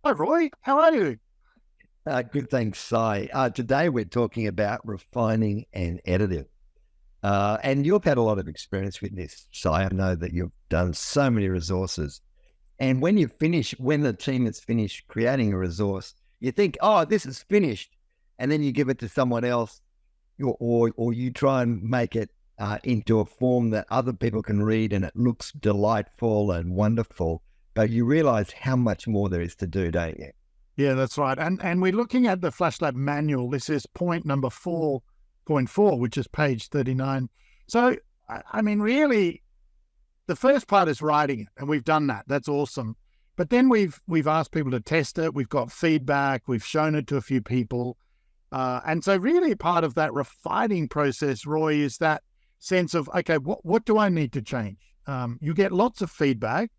Hi, Roy. How are you? Good, thanks, Si. Today we're talking about refining and editing. And you've had a lot of experience with this, Si. I know that you've done so many resources. And when the team is finished creating a resource, you think, oh, this is finished. And then you give it to someone else, or you try and make it into a form that other people can read and it looks delightful and wonderful. But you realize how much more there is to do, don't you? Yeah, that's right. And we're looking at the FlashLab manual. This is point number 4.4, which is page 39. So, I mean, really, the first part is writing it, and we've done that. That's awesome. But then we've asked people to test it. We've got feedback. We've shown it to a few people. And so really part of that refining process, Roy, is that sense of, okay, what do I need to change? You get lots of feedback.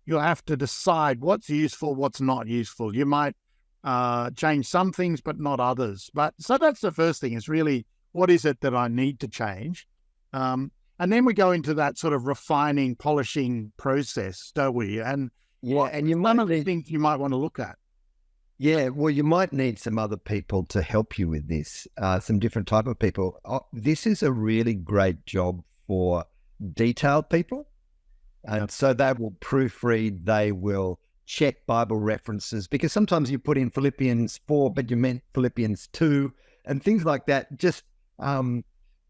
You'll have to decide what's useful, what's not useful. You might change some things, but not others. But so that's the first thing, is really, what is it that I need to change? And then we go into that sort of refining, polishing process, don't we? And Yeah, and you one might of the need, things you might want to look at. yeah, well, you might need some other people to help you with this, some different type of people. This is a really great job for detailed people. And so they will proofread, they will check Bible references, because sometimes you put in Philippians 4, but you meant Philippians 2 and things like that. Just, I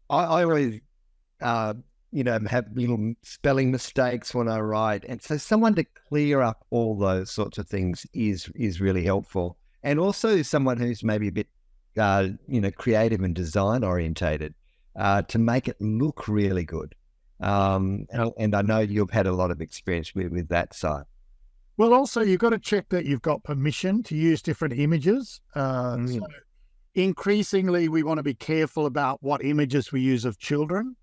always, uh, have little spelling mistakes when I write. And so someone to clear up all those sorts of things is really helpful. And also someone who's maybe a bit, creative and design orientated, to make it look really good. And I know you've had a lot of experience with that side. Well, also, you've got to check that you've got permission to use different images. So increasingly, we want to be careful about what images we use of children.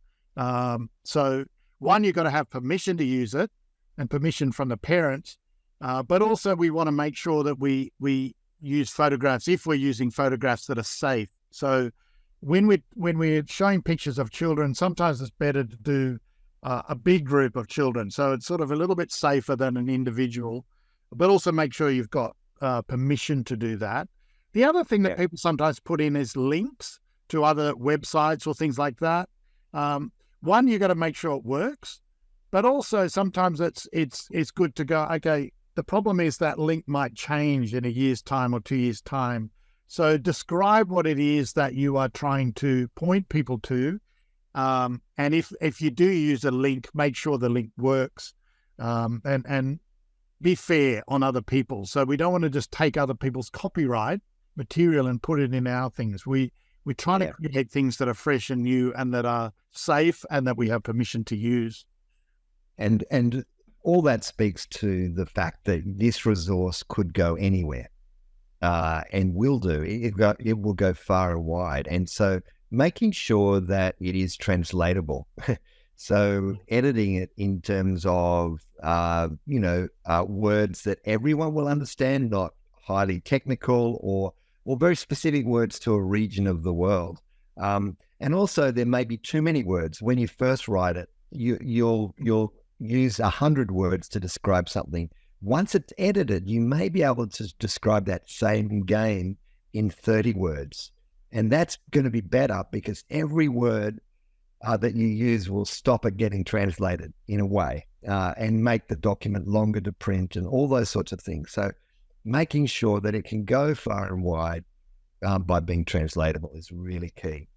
So one, you've got to have permission to use it, and permission from the parents. But also we want to make sure that we use photographs, if we're using photographs, that are safe. So when we're showing pictures of children, sometimes it's better to do a big group of children. So it's sort of a little bit safer than an individual, but also make sure you've got permission to do that. The other thing that people sometimes put in is links to other websites or things like that. One, you got to make sure it works, but also sometimes it's good to go, okay, the problem is that link might change in a year's time or 2 years' time. So describe what it is that you are trying to point people to. And if you do use a link, make sure the link works, and be fair on other people. So we don't want to just take other people's copyright material and put it in our things. We try to create things that are fresh and new and that are safe and that we have permission to use. And all that speaks to the fact that this resource could go anywhere, and will do. It will go far and wide. And so making sure that it is translatable. So editing it in terms of, words that everyone will understand, not highly technical or very specific words to a region of the world. And also there may be too many words. When you first write it, you'll use 100 words to describe something. Once it's edited, you may be able to describe that same game in 30 words. And that's going to be better, because every word that you use will stop it getting translated in a way, and make the document longer to print and all those sorts of things. So making sure that it can go far and wide by being translatable is really key.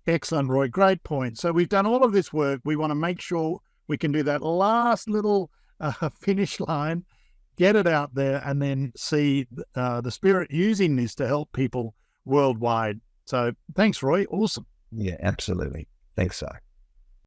Excellent, Roy. Great point. So we've done all of this work. We want to make sure we can do that last little finish line, get it out there, and then see the Spirit using this to help people worldwide. So thanks, Roy. Awesome. Yeah, absolutely. Thanks, Si.